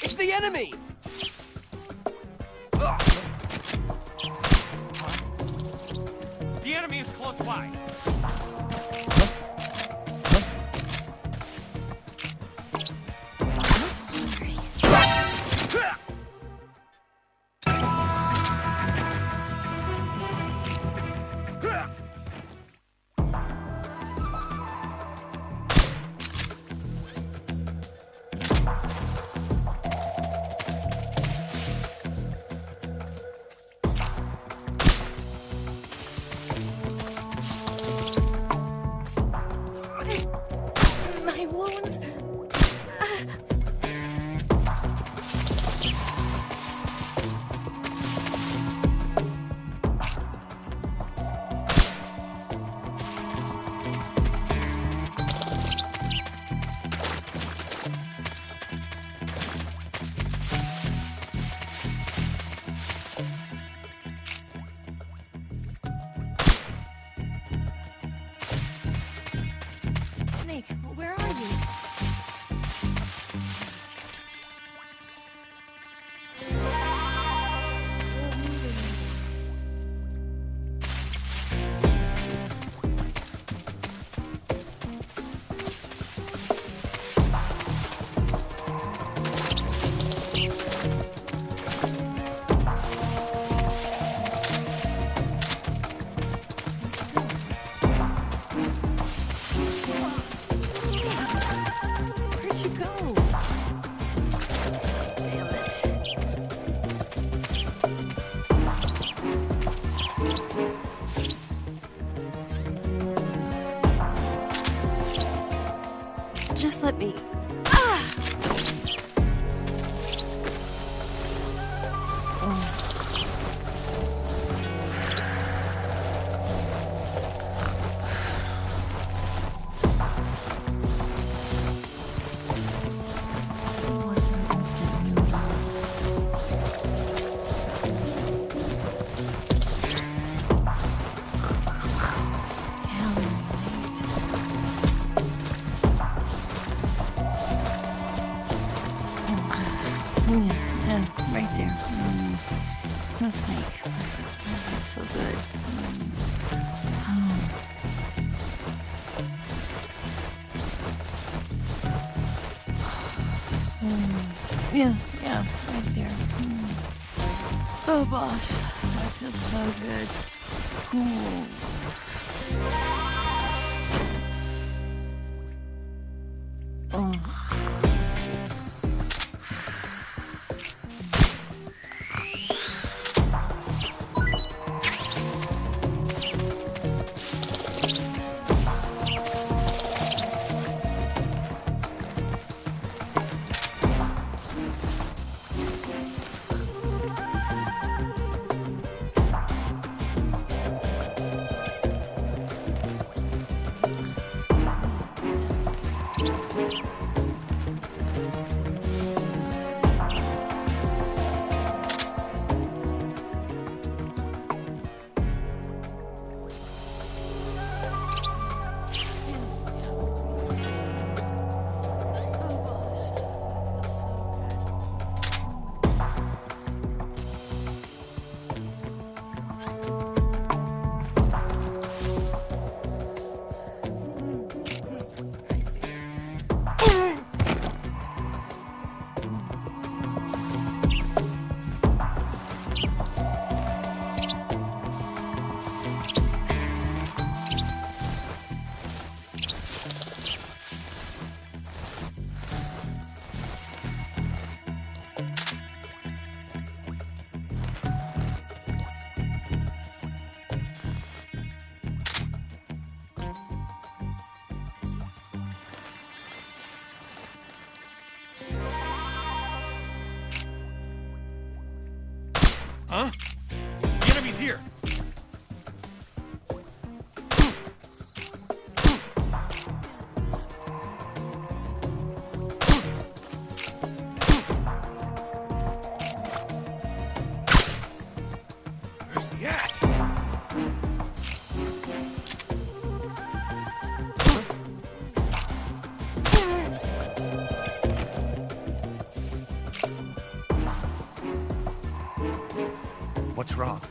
It's the enemy! The enemy is close by. My wounds. Snake, where are you? Where'd you go? Damn it. Just let me. What's an instant noodles? Hell, yeah, right there. No snake. That's so good. Yeah, right there. Oh, boss, that feels so good. Huh? The enemy's here. Where's he at? What's wrong?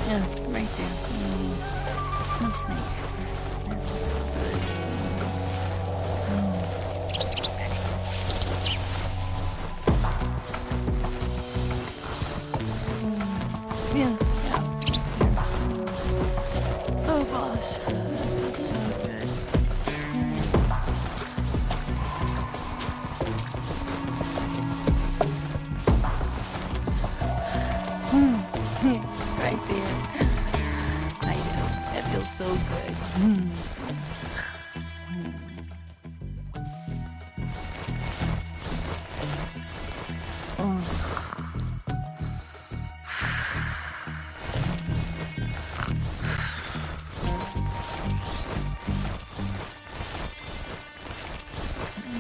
Yeah, right there. No snake. That was good. Yeah, yeah, right there. Oh gosh, that feels so good. Right there. I know. That feels so good.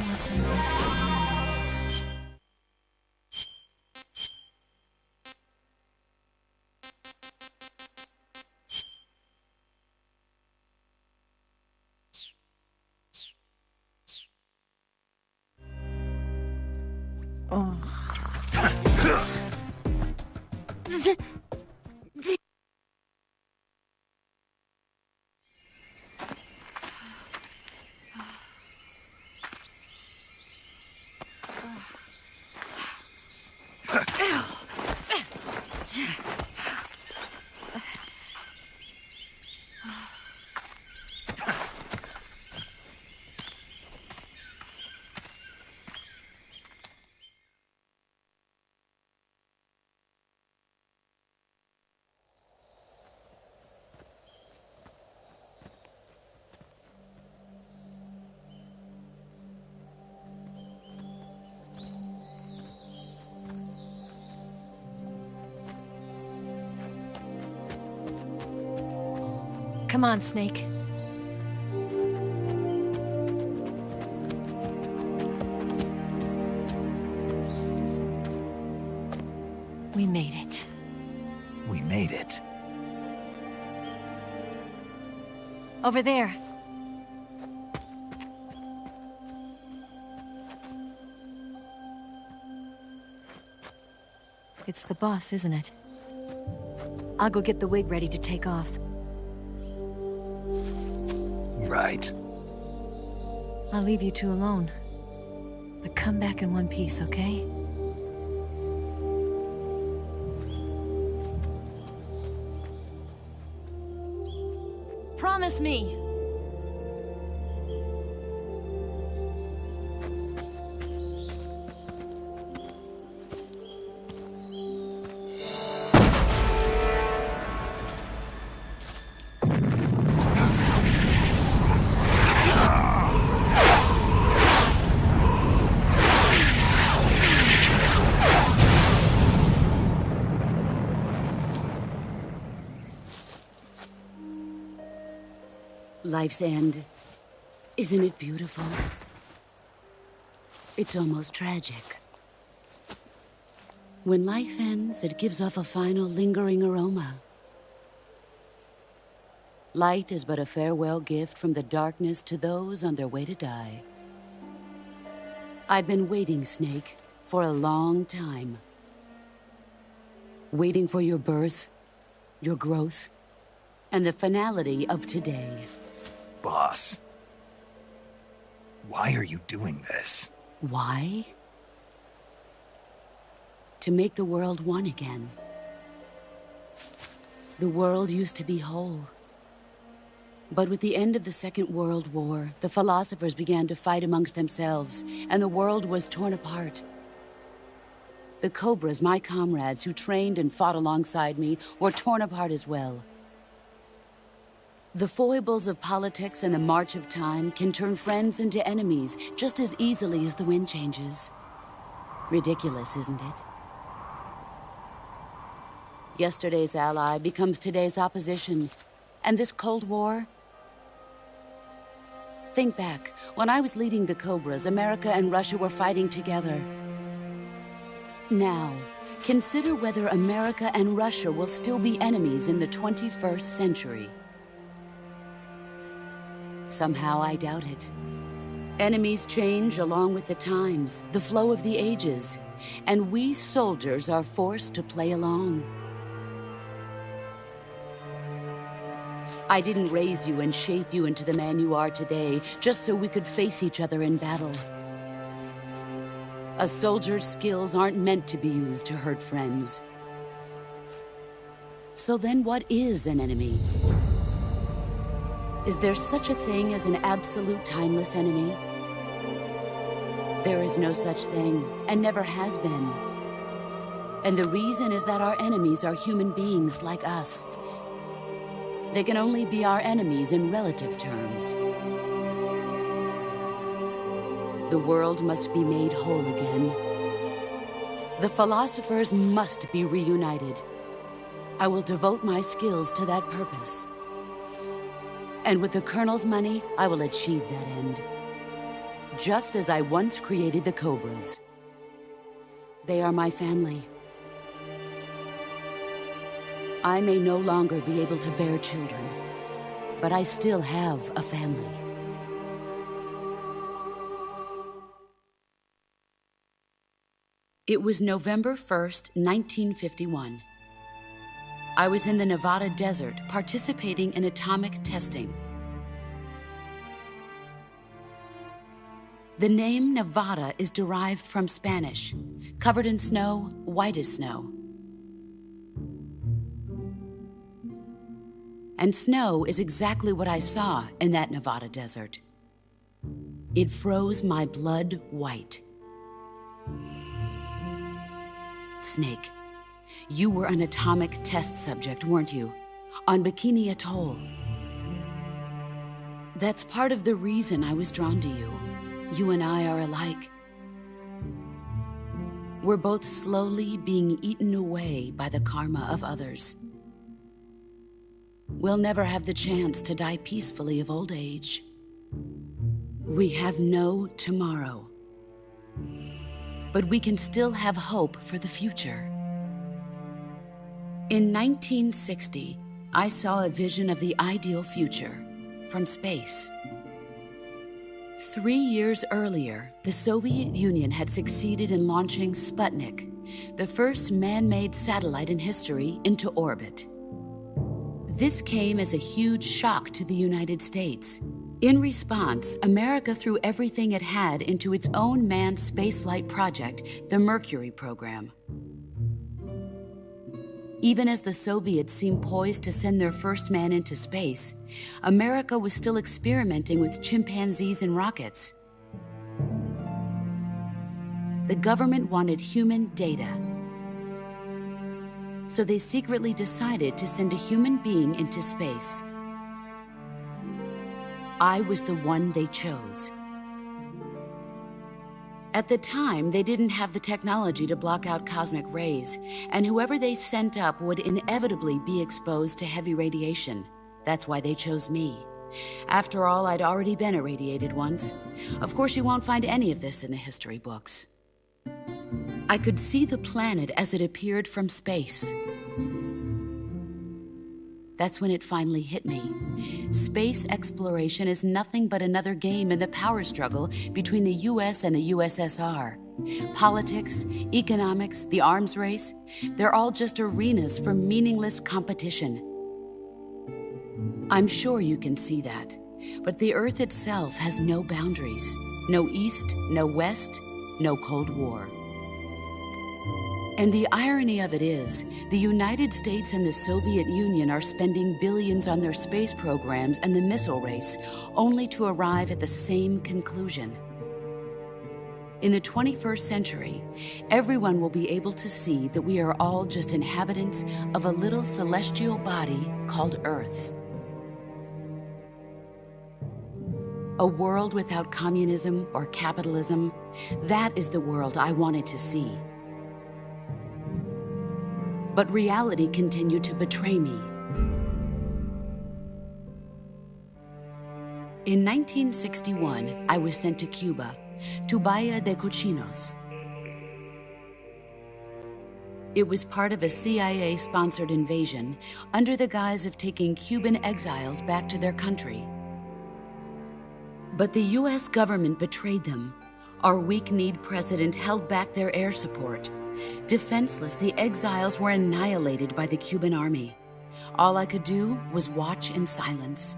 What's in instant noodles? Come on, Snake. We made it. We made it. Over there. It's the boss, isn't it? I'll go get the wig ready to take off. Right. I'll leave you two alone. But come back in one piece, okay? It's me. Life's end. Isn't it beautiful? It's almost tragic. When life ends, it gives off a final lingering aroma. Light is but a farewell gift from the darkness to those on their way to die. I've been waiting, Snake, for a long time. Waiting for your birth, your growth, and the finality of today. Boss. Why are you doing this? Why? To make the world one again. The world used to be whole. But with the end of the Second World War, the philosophers began to fight amongst themselves, and the world was torn apart. The Cobras, my comrades who trained and fought alongside me, were torn apart as well. The foibles of politics and the march of time can turn friends into enemies just as easily as the wind changes. Ridiculous, isn't it? Yesterday's ally becomes today's opposition. And this Cold War? Think back. When I was leading the Cobras, America and Russia were fighting together. Now, consider whether America and Russia will still be enemies in the 21st century. Somehow I doubt it. Enemies change along with the times, the flow of the ages, and we soldiers are forced to play along. I didn't raise you and shape you into the man you are today just so we could face each other in battle. A soldier's skills aren't meant to be used to hurt friends. So then what is an enemy? Is there such a thing as an absolute timeless enemy? There is no such thing, and never has been. And the reason is that our enemies are human beings like us. They can only be our enemies in relative terms. The world must be made whole again. The philosophers must be reunited. I will devote my skills to that purpose. And with the Colonel's money, I will achieve that end. Just as I once created the Cobras. They are my family. I may no longer be able to bear children, but I still have a family. It was November 1st, 1951. I was in the Nevada desert participating in atomic testing. The name Nevada is derived from Spanish, covered in snow, white as snow. And snow is exactly what I saw in that Nevada desert. It froze my blood white. Snake, you were an atomic test subject, weren't you? On Bikini Atoll. That's part of the reason I was drawn to you. You and I are alike. We're both slowly being eaten away by the karma of others. We'll never have the chance to die peacefully of old age. We have no tomorrow. But we can still have hope for the future. In 1960, I saw a vision of the ideal future from space. 3 years earlier, the Soviet Union had succeeded in launching Sputnik, the first man-made satellite in history, into orbit. This came as a huge shock to the United States. In response, America threw everything it had into its own manned spaceflight project, the Mercury program. Even as the Soviets seemed poised to send their first man into space, America was still experimenting with chimpanzees and rockets. The government wanted human data. So they secretly decided to send a human being into space. I was the one they chose. At the time, they didn't have the technology to block out cosmic rays, and whoever they sent up would inevitably be exposed to heavy radiation. That's why they chose me. After all, I'd already been irradiated once. Of course, you won't find any of this in the history books. I could see the planet as it appeared from space. That's when it finally hit me. Space exploration is nothing but another game in the power struggle between the US and the USSR. Politics, economics, the arms race, they're all just arenas for meaningless competition. I'm sure you can see that, but the Earth itself has no boundaries. No East, no West, no Cold War. And the irony of it is, the United States and the Soviet Union are spending billions on their space programs and the missile race, only to arrive at the same conclusion. In the 21st century, everyone will be able to see that we are all just inhabitants of a little celestial body called Earth. A world without communism or capitalism, that is the world I wanted to see. But reality continued to betray me. In 1961, I was sent to Cuba, to Bahia de Cochinos. It was part of a CIA-sponsored invasion under the guise of taking Cuban exiles back to their country. But the US government betrayed them. Our weak-kneed president held back their air support. Defenseless, the exiles were annihilated by the Cuban army. All I could do was watch in silence.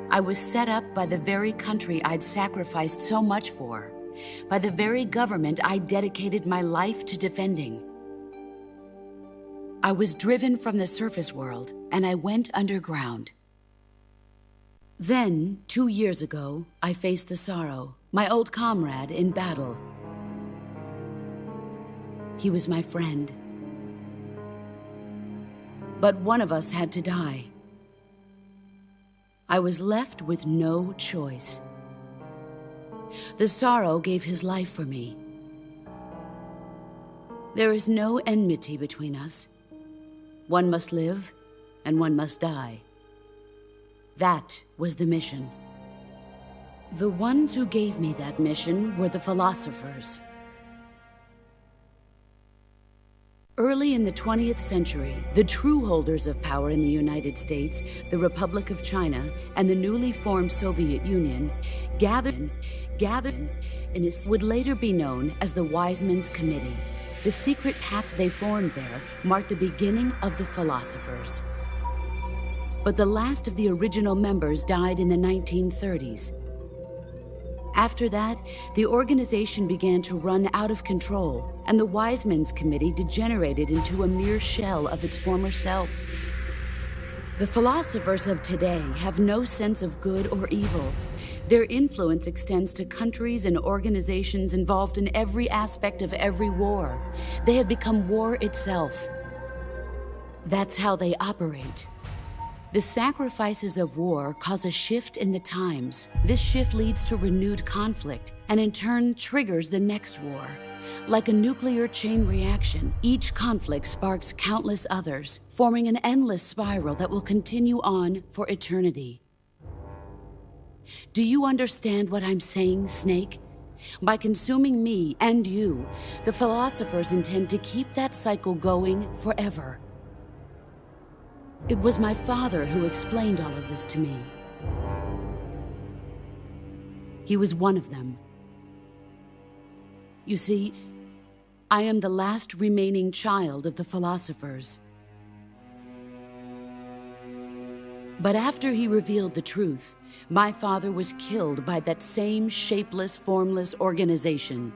I was set up by the very country I'd sacrificed so much for, by the very government I dedicated my life to defending. I was driven from the surface world, and I went underground. Then, 2 years ago, I faced the Sorrow, my old comrade in battle. He was my friend. But one of us had to die. I was left with no choice. The Sorrow gave his life for me. There is no enmity between us. One must live, and one must die. That was the mission. The ones who gave me that mission were the philosophers. Early in the 20th century, the true holders of power in the United States, the Republic of China, and the newly formed Soviet Union gathered in what would later be known as the Wise Men's Committee. The secret pact they formed there marked the beginning of the philosophers. But the last of the original members died in the 1930s. After that, the organization began to run out of control, and the Wise Men's Committee degenerated into a mere shell of its former self. The philosophers of today have no sense of good or evil. Their influence extends to countries and organizations involved in every aspect of every war. They have become war itself. That's how they operate. The sacrifices of war cause a shift in the times. This shift leads to renewed conflict, and in turn triggers the next war. Like a nuclear chain reaction, each conflict sparks countless others, forming an endless spiral that will continue on for eternity. Do you understand what I'm saying, Snake? By consuming me and you, the philosophers intend to keep that cycle going forever. It was my father who explained all of this to me. He was one of them. You see, I am the last remaining child of the philosophers. But after he revealed the truth, my father was killed by that same shapeless, formless organization.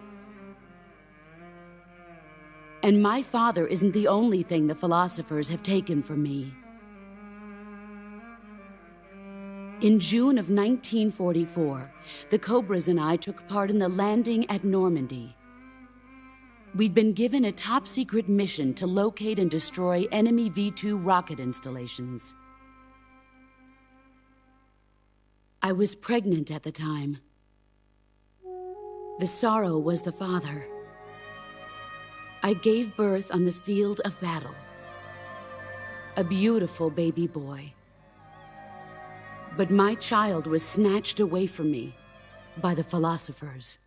And my father isn't the only thing the philosophers have taken from me. In June of 1944, the Cobras and I took part in the landing at Normandy. We'd been given a top-secret mission to locate and destroy enemy V-2 rocket installations. I was pregnant at the time. The sorrow was the father. I gave birth on the field of battle. A beautiful baby boy. But my child was snatched away from me by the philosophers.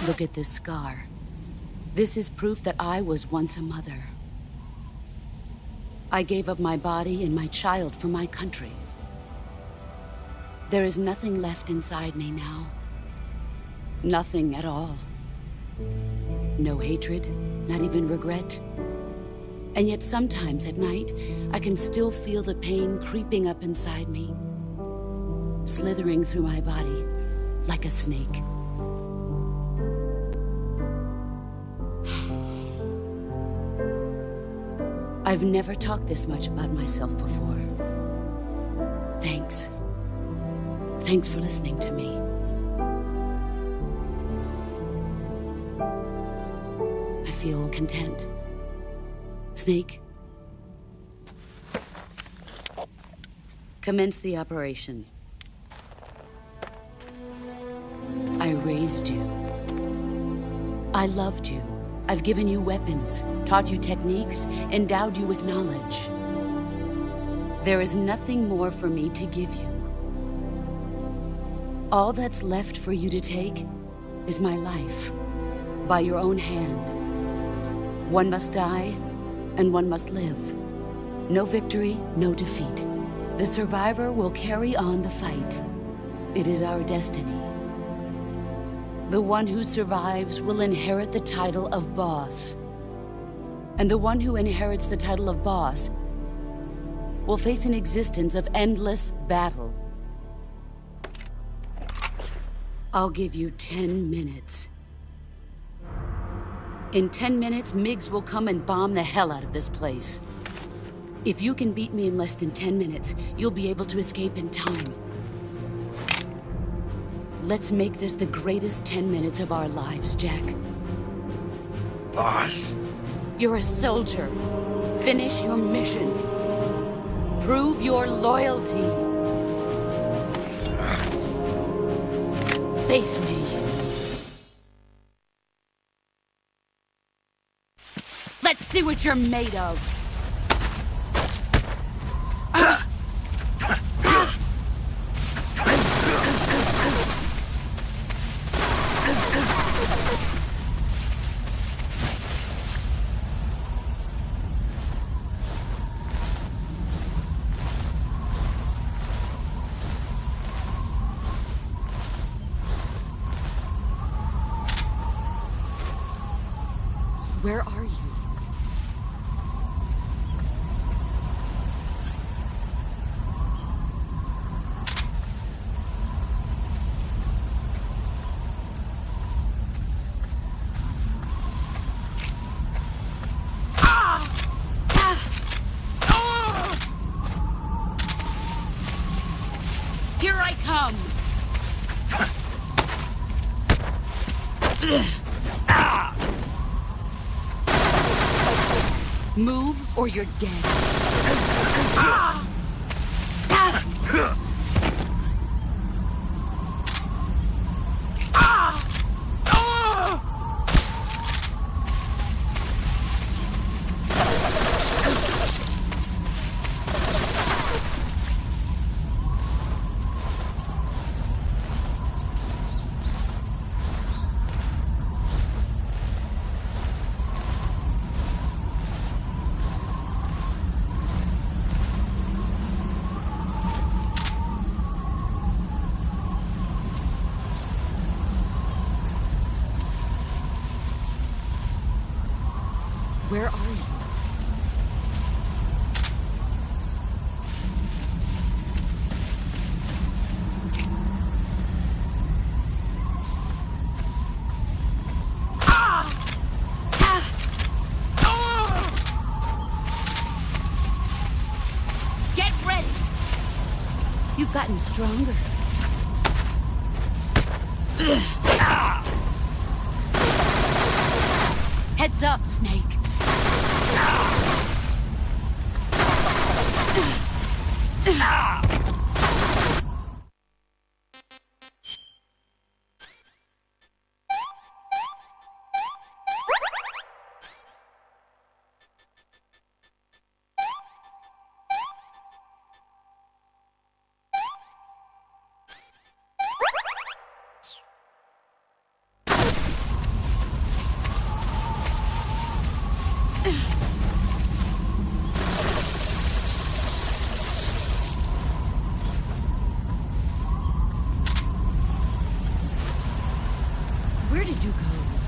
Look at this scar. This is proof that I was once a mother. I gave up my body and my child for my country. There is nothing left inside me now. Nothing at all. No hatred, not even regret. And yet sometimes at night, I can still feel the pain creeping up inside me, slithering through my body like a snake. I've never talked this much about myself before. Thanks. Thanks for listening to me. I feel content. Snake? Commence the operation. I raised you. I loved you. I've given you weapons, taught you techniques, endowed you with knowledge. There is nothing more for me to give you. All that's left for you to take is my life, by your own hand. One must die, and one must live. No victory, no defeat. The survivor will carry on the fight. It is our destiny. The one who survives will inherit the title of boss. And the one who inherits the title of boss will face an existence of endless battle. I'll give you 10 minutes. In 10 minutes, MiGs will come and bomb the hell out of this place. If you can beat me in less than 10 minutes, you'll be able to escape in time. Let's make this the greatest 10 minutes of our lives, Jack. Boss. You're a soldier. Finish your mission. Prove your loyalty. Face me. Let's see what you're made of. Where are you? Here I come! Move, or you're dead. Where are you? You've gotten stronger. Heads up, Snake. Where did you go?